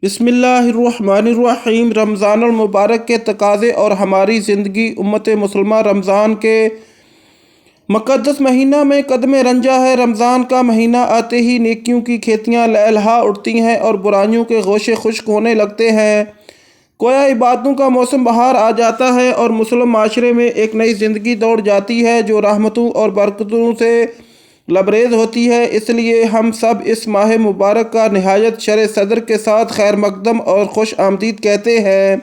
بسم اللہ الرحمن الرحیم۔ رمضان المبارک کے تقاضے اور ہماری زندگی۔ امت مسلمہ رمضان کے مقدس مہینہ میں قدم رنجا ہے۔ رمضان کا مہینہ آتے ہی نیکیوں کی کھیتیاں لہلہا اٹھتی ہیں اور برائیوں کے گوشے خشک ہونے لگتے ہیں۔ گویا عبادتوں کا موسم بہار آ جاتا ہے اور مسلم معاشرے میں ایک نئی زندگی دوڑ جاتی ہے جو رحمتوں اور برکتوں سے لبریز ہوتی ہے۔ اس لیے ہم سب اس ماہ مبارک کا نہایت شرح صدر کے ساتھ خیر مقدم اور خوش آمدید کہتے ہیں،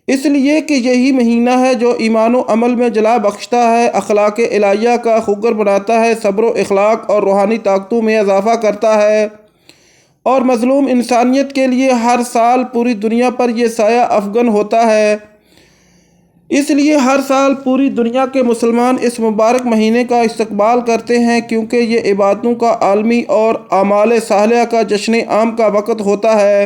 اس لیے کہ یہی مہینہ ہے جو ایمان و عمل میں جلا بخشتا ہے، اخلاق الہیہ کا خوگر بناتا ہے، صبر و اخلاق اور روحانی طاقتوں میں اضافہ کرتا ہے اور مظلوم انسانیت کے لیے ہر سال پوری دنیا پر یہ سایہ افغن ہوتا ہے۔ اس لیے ہر سال پوری دنیا کے مسلمان اس مبارک مہینے کا استقبال کرتے ہیں، کیونکہ یہ عبادتوں کا عالمی اور اعمال صالحہ کا جشن عام کا وقت ہوتا ہے۔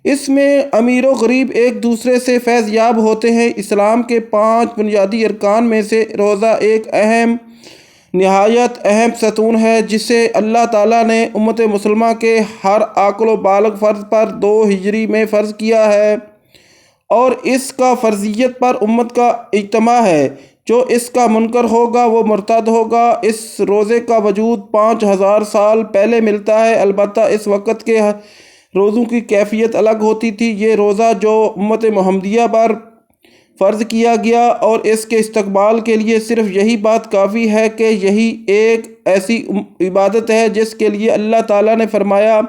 اس میں امیر و غریب ایک دوسرے سے فیض یاب ہوتے ہیں۔ اسلام کے 5 بنیادی ارکان میں سے روزہ ایک نہایت اہم ستون ہے، جسے اللہ تعالیٰ نے امت مسلمہ کے ہر عاقل و بالغ فرد پر 2 ہجری میں فرض کیا ہے اور اس کا فرضیت پر امت کا اجتماع ہے۔ جو اس کا منکر ہوگا وہ مرتد ہوگا۔ اس روزے کا وجود 5000 سال پہلے ملتا ہے، البتہ اس وقت کے روزوں کی کیفیت الگ ہوتی تھی۔ یہ روزہ جو امت محمدیہ پر فرض کیا گیا اور اس کے استقبال کے لیے صرف یہی بات کافی ہے کہ یہی ایک ایسی عبادت ہے جس کے لیے اللہ تعالیٰ نے فرمایا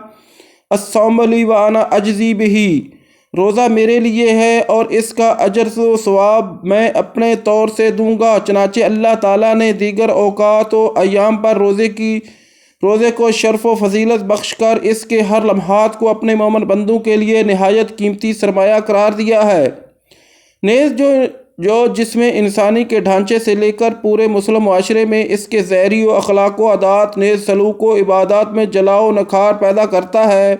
الصوم لی وانا اجزی بہ، روزہ میرے لیے ہے اور اس کا اجر و ثواب میں اپنے طور سے دوں گا۔ چنانچہ اللہ تعالیٰ نے دیگر اوقات و ایام پر روزے کو شرف و فضیلت بخش کر اس کے ہر لمحات کو اپنے مومن بندوں کے لیے نہایت قیمتی سرمایہ قرار دیا ہے۔ نیز جو جسم انسانی کے ڈھانچے سے لے کر پورے مسلم معاشرے میں اس کے ظاہری و اخلاق و عادات، نیز سلوک و عبادات میں جلاؤ و نکھار پیدا کرتا ہے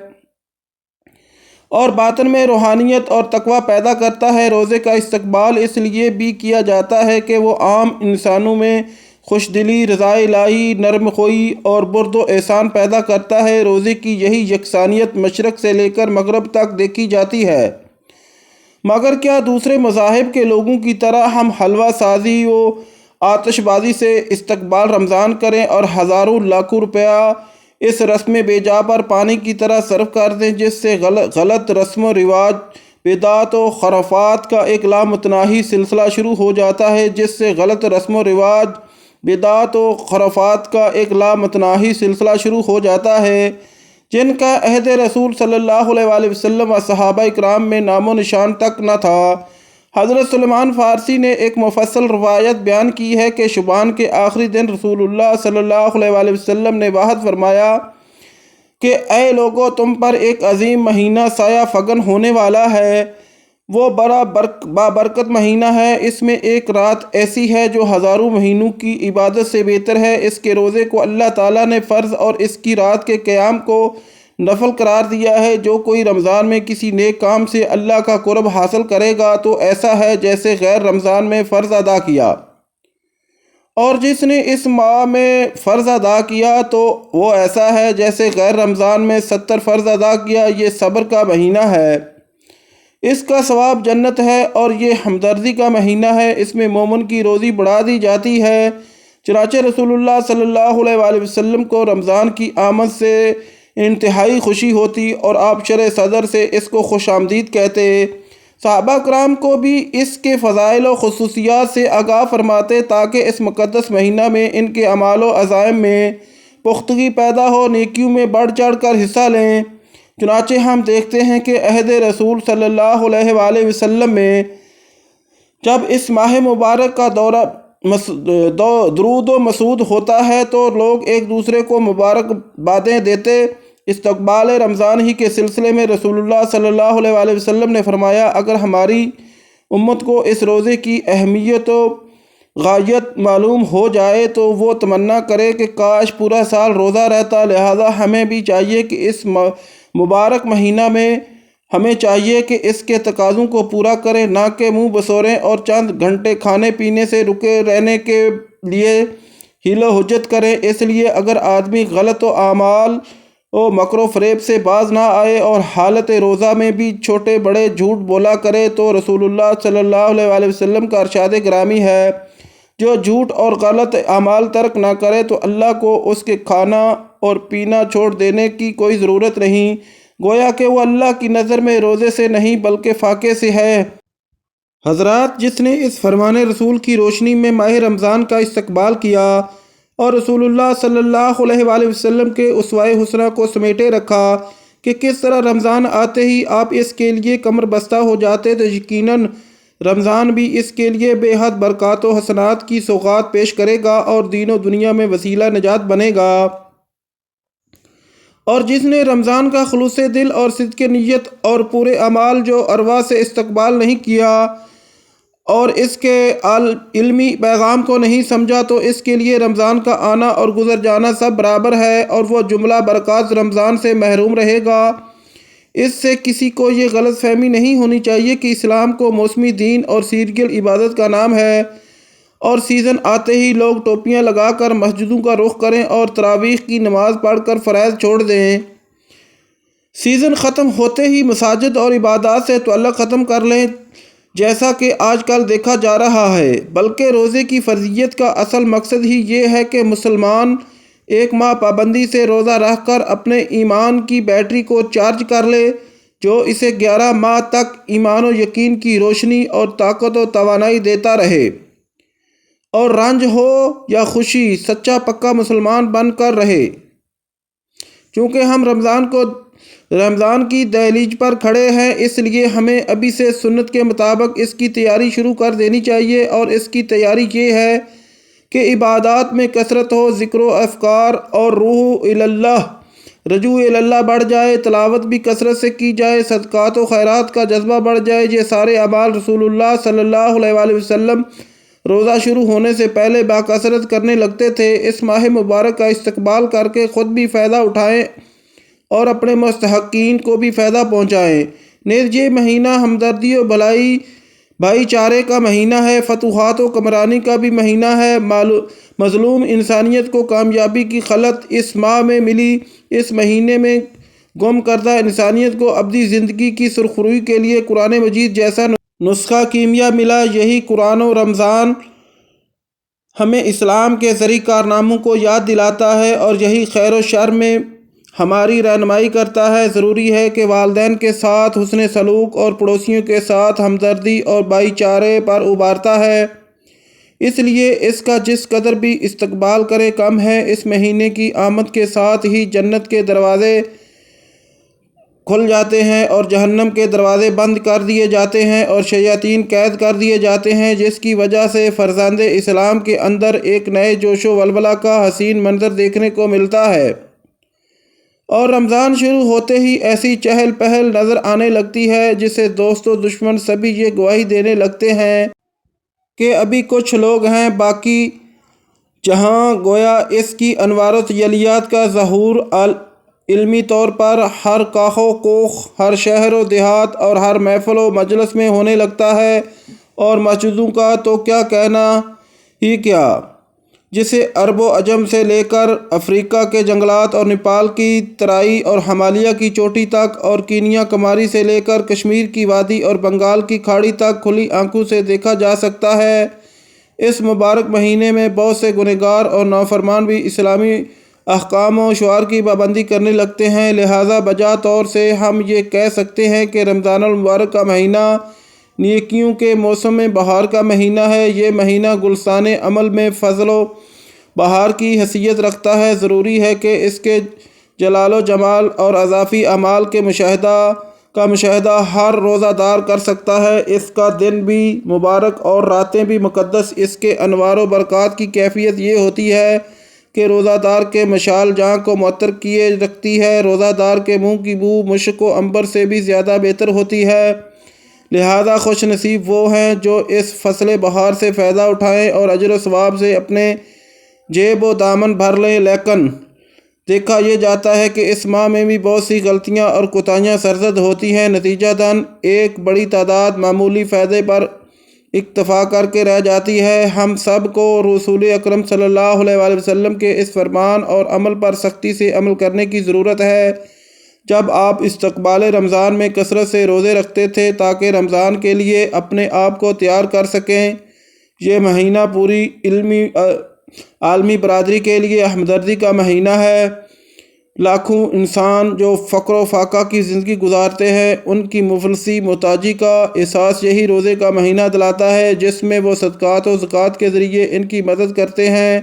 اور باطن میں روحانیت اور تقویٰ پیدا کرتا ہے۔ روزے کا استقبال اس لیے بھی کیا جاتا ہے کہ وہ عام انسانوں میں خوش دلی، رضا الہی، نرم خوئی اور برد و احسان پیدا کرتا ہے۔ روزے کی یہی یکسانیت مشرق سے لے کر مغرب تک دیکھی جاتی ہے، مگر کیا دوسرے مذاہب کے لوگوں کی طرح ہم حلوہ سازی و آتش بازی سے استقبال رمضان کریں اور ہزاروں لاکھوں روپیہ اس رسم بے جا پر پانی کی طرح صرف کر دیں، جس سے غلط رسم و رواج، بدعات و خرافات کا ایک لامتناہی سلسلہ شروع ہو جاتا ہے جن کا عہد رسول صلی اللہ علیہ وسلم و صحابہ اکرام میں نام و نشان تک نہ تھا۔ حضرت سلمان فارسی نے ایک مفصل روایت بیان کی ہے کہ شعبان کے آخری دن رسول اللہ صلی اللہ علیہ وسلم نے وعد فرمایا کہ اے لوگو، تم پر ایک عظیم مہینہ سایہ فگن ہونے والا ہے، وہ بڑا بابرکت مہینہ ہے، اس میں ایک رات ایسی ہے جو ہزاروں مہینوں کی عبادت سے بہتر ہے۔ اس کے روزے کو اللہ تعالیٰ نے فرض اور اس کی رات کے قیام کو نفل قرار دیا ہے۔ جو کوئی رمضان میں کسی نیک کام سے اللہ کا قرب حاصل کرے گا تو ایسا ہے جیسے غیر رمضان میں فرض ادا کیا، اور جس نے اس ماہ میں فرض ادا کیا تو وہ ایسا ہے جیسے غیر رمضان میں 70 فرض ادا کیا۔ یہ صبر کا مہینہ ہے، اس کا ثواب جنت ہے، اور یہ ہمدردی کا مہینہ ہے، اس میں مومن کی روزی بڑھا دی جاتی ہے۔ چنانچہ رسول اللہ صلی اللہ علیہ وسلم کو رمضان کی آمد سے انتہائی خوشی ہوتی اور آپ شرح صدر سے اس کو خوش آمدید کہتے۔ صحابہ کرام کو بھی اس کے فضائل و خصوصیات سے آگاہ فرماتے تاکہ اس مقدس مہینہ میں ان کے اعمال و عزائم میں پختگی پیدا ہو، نیکیوں میں بڑھ چڑھ کر حصہ لیں۔ چنانچہ ہم دیکھتے ہیں کہ عہد رسول صلی اللہ علیہ وسلم میں جب اس ماہ مبارک کا درود و مسعود ہوتا ہے تو لوگ ایک دوسرے کو مبارکبادیں دیتے۔ استقبال رمضان ہی کے سلسلے میں رسول اللہ صلی اللہ علیہ وسلم نے فرمایا، اگر ہماری امت کو اس روزے کی اہمیت و غایت معلوم ہو جائے تو وہ تمنا کرے کہ کاش پورا سال روزہ رہتا۔ لہذا ہمیں بھی چاہیے کہ اس مبارک مہینہ میں ہمیں چاہیے کہ اس کے تقاضوں کو پورا کریں، نہ کہ منہ بسوریں اور چند گھنٹے کھانے پینے سے رکے رہنے کے لیے حیلہ حجت کریں۔ اس لیے اگر آدمی غلط و اعمال وہ مکر و فریب سے باز نہ آئے اور حالت روزہ میں بھی چھوٹے بڑے جھوٹ بولا کرے، تو رسول اللہ صلی اللہ علیہ وسلم کا ارشاد گرامی ہے، جو جھوٹ اور غلط اعمال ترک نہ کرے تو اللہ کو اس کے کھانا اور پینا چھوڑ دینے کی کوئی ضرورت نہیں، گویا کہ وہ اللہ کی نظر میں روزے سے نہیں بلکہ فاقے سے ہے۔ حضرات، جس نے اس فرمان رسول کی روشنی میں ماہ رمضان کا استقبال کیا اور رسول اللہ صلی اللہ علیہ وآلہ وسلم کے اسوہ حسنہ کو سمیٹے رکھا کہ کس طرح رمضان آتے ہی آپ اس کے لیے کمر بستہ ہو جاتے، تو یقیناً رمضان بھی اس کے لیے بے حد برکات و حسنات کی سوغات پیش کرے گا اور دین و دنیا میں وسیلہ نجات بنے گا۔ اور جس نے رمضان کا خلوص دل اور صدق نیت اور پورے اعمال جو ارواح سے استقبال نہیں کیا اور اس کے علمی پیغام کو نہیں سمجھا، تو اس کے لیے رمضان کا آنا اور گزر جانا سب برابر ہے اور وہ جملہ برکات رمضان سے محروم رہے گا۔ اس سے کسی کو یہ غلط فہمی نہیں ہونی چاہیے کہ اسلام کو موسمی دین اور سیریل عبادت کا نام ہے اور سیزن آتے ہی لوگ ٹوپیاں لگا کر مسجدوں کا رخ کریں اور تراویح کی نماز پڑھ کر فرائض چھوڑ دیں، سیزن ختم ہوتے ہی مساجد اور عبادات سے تعلق ختم کر لیں جیسا کہ آج کل دیکھا جا رہا ہے، بلکہ روزے کی فرضیت کا اصل مقصد ہی یہ ہے کہ مسلمان ایک ماہ پابندی سے روزہ رکھ کر اپنے ایمان کی بیٹری کو چارج کر لے، جو اسے 11 ماہ تک ایمان و یقین کی روشنی اور طاقت و توانائی دیتا رہے، اور رنج ہو یا خوشی سچا پکا مسلمان بن کر رہے۔ چونکہ ہم رمضان کی دہلیز پر کھڑے ہیں، اس لیے ہمیں ابھی سے سنت کے مطابق اس کی تیاری شروع کر دینی چاہیے، اور اس کی تیاری یہ ہے کہ عبادات میں کثرت ہو، ذکر و اذکار اور رجوع اللہ بڑھ جائے، تلاوت بھی کثرت سے کی جائے، صدقات و خیرات کا جذبہ بڑھ جائے۔ یہ سارے اعمال رسول اللہ صلی اللہ علیہ وآلہ وسلم روزہ شروع ہونے سے پہلے باکثرت کرنے لگتے تھے۔ اس ماہ مبارک کا استقبال کر کے خود بھی فائدہ اٹھائیں اور اپنے مستحقین کو بھی فائدہ پہنچائیں۔ نیز یہ مہینہ ہمدردی و بھائی چارے کا مہینہ ہے، فتوحات و کمرانی کا بھی مہینہ ہے۔ مظلوم انسانیت کو کامیابی کی خلط اس ماہ میں ملی۔ اس مہینے میں گم کردہ انسانیت کو ابدی زندگی کی سرخروئی کے لیے قرآن مجید جیسا نسخہ کیمیا ملا۔ یہی قرآن و رمضان ہمیں اسلام کے ذریعہ کارناموں کو یاد دلاتا ہے اور یہی خیر و شر میں ہماری رہنمائی کرتا ہے۔ ضروری ہے کہ والدین کے ساتھ حسن سلوک اور پڑوسیوں کے ساتھ ہمدردی اور بھائی چارے پر ابھارتا ہے، اس لیے اس کا جس قدر بھی استقبال کرے کم ہے۔ اس مہینے کی آمد کے ساتھ ہی جنت کے دروازے کھل جاتے ہیں اور جہنم کے دروازے بند کر دیے جاتے ہیں اور شیاطین قید کر دیے جاتے ہیں، جس کی وجہ سے فرزند اسلام کے اندر ایک نئے جوش و ولولہ کا حسین منظر دیکھنے کو ملتا ہے، اور رمضان شروع ہوتے ہی ایسی چہل پہل نظر آنے لگتی ہے جسے دوست و دشمن سبھی یہ گواہی دینے لگتے ہیں کہ ابھی کچھ لوگ ہیں باقی جہاں گویا اس کی انوار و تجلیات کا ظہور علمی طور پر ہر کاخ و کوخ، ہر شہر و دیہات اور ہر محفل و مجلس میں ہونے لگتا ہے، اور مسجدوں کا تو کیا کہنا ہی کیا، جسے عرب و عجم سے لے کر افریقہ کے جنگلات اور نیپال کی ترائی اور ہمالیہ کی چوٹی تک، اور کینیا کماری سے لے کر کشمیر کی وادی اور بنگال کی کھاڑی تک کھلی آنکھوں سے دیکھا جا سکتا ہے۔ اس مبارک مہینے میں بہت سے گنہگار اور نافرمان بھی اسلامی احکام و شعار کی پابندی کرنے لگتے ہیں، لہٰذا بجا طور سے ہم یہ کہہ سکتے ہیں کہ رمضان المبارک کا مہینہ نیکیوں کے موسم میں بہار کا مہینہ ہے۔ یہ مہینہ گلستان عمل میں فضل و بہار کی حیثیت رکھتا ہے۔ ضروری ہے کہ اس کے جلال و جمال اور اضافی اعمال کے مشاہدہ ہر روزہ دار کر سکتا ہے۔ اس کا دن بھی مبارک اور راتیں بھی مقدس۔ اس کے انوار و برکات کی کیفیت یہ ہوتی ہے کہ روزہ دار کے مشعل جاں کو معطر کیے رکھتی ہے۔ روزہ دار کے منہ کی بو مشک و عنبر سے بھی زیادہ بہتر ہوتی ہے، لہذا خوش نصیب وہ ہیں جو اس فصل بہار سے فائدہ اٹھائیں اور اجر و ثواب سے اپنے جیب و دامن بھر لیں۔ لیکن دیکھا یہ جاتا ہے کہ اس ماہ میں بھی بہت سی غلطیاں اور کوتاہیاں سرزد ہوتی ہیں، نتیجہ تن ایک بڑی تعداد معمولی فائدے پر اکتفا کر کے رہ جاتی ہے۔ ہم سب کو رسول اکرم صلی اللہ علیہ وآلہ وسلم کے اس فرمان اور عمل پر سختی سے عمل کرنے کی ضرورت ہے۔ جب آپ استقبال رمضان میں کثرت سے روزے رکھتے تھے تاکہ رمضان کے لیے اپنے آپ کو تیار کر سکیں۔ یہ مہینہ پوری عالمی برادری کے لیے ہمدردی کا مہینہ ہے۔ لاکھوں انسان جو فقر و فاقہ کی زندگی گزارتے ہیں، ان کی مفلسی محتاجی کا احساس یہی روزے کا مہینہ دلاتا ہے، جس میں وہ صدقات و زکوٰۃ کے ذریعے ان کی مدد کرتے ہیں۔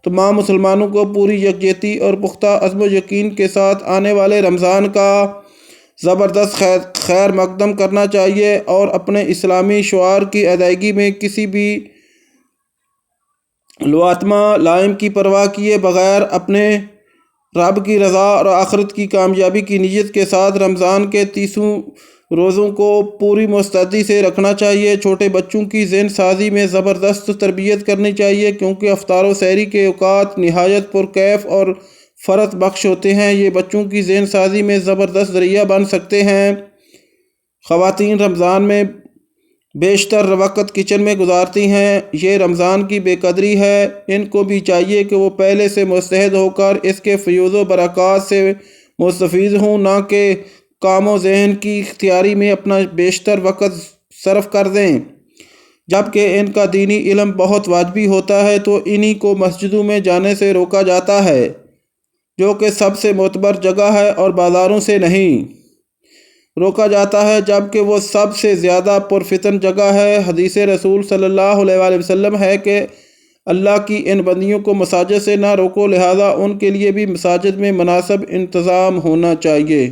تمام مسلمانوں کو پوری یکجہتی اور پختہ عزم و یقین کے ساتھ آنے والے رمضان کا زبردست خیر مقدم کرنا چاہیے اور اپنے اسلامی شعار کی ادائیگی میں کسی بھی لواتما لائم کی پرواہ کیے بغیر اپنے رب کی رضا اور آخرت کی کامیابی کی نیت کے ساتھ رمضان کے 30 روزوں کو پوری مستعدی سے رکھنا چاہیے۔ چھوٹے بچوں کی ذہن سازی میں زبردست تربیت کرنی چاہیے، کیونکہ افطار و سحری کے اوقات نہایت پرکیف اور فرحت بخش ہوتے ہیں۔ یہ بچوں کی ذہن سازی میں زبردست ذریعہ بن سکتے ہیں۔ خواتین رمضان میں بیشتر وقت کچن میں گزارتی ہیں، یہ رمضان کی بے قدری ہے۔ ان کو بھی چاہیے کہ وہ پہلے سے مستعد ہو کر اس کے فیوز و برکات سے مستفید ہوں، نہ کہ کام و ذہن کی اختیاری میں اپنا بیشتر وقت صرف کر دیں۔ جبکہ ان کا دینی علم بہت واجبی ہوتا ہے تو انہی کو مسجدوں میں جانے سے روکا جاتا ہے، جو کہ سب سے معتبر جگہ ہے، اور بازاروں سے نہیں روکا جاتا ہے، جبکہ وہ سب سے زیادہ پرفتن جگہ ہے۔ حدیث رسول صلی اللہ علیہ وآلہ وسلم ہے کہ اللہ کی ان بندیوں کو مساجد سے نہ روکو، لہذا ان کے لیے بھی مساجد میں مناسب انتظام ہونا چاہیے۔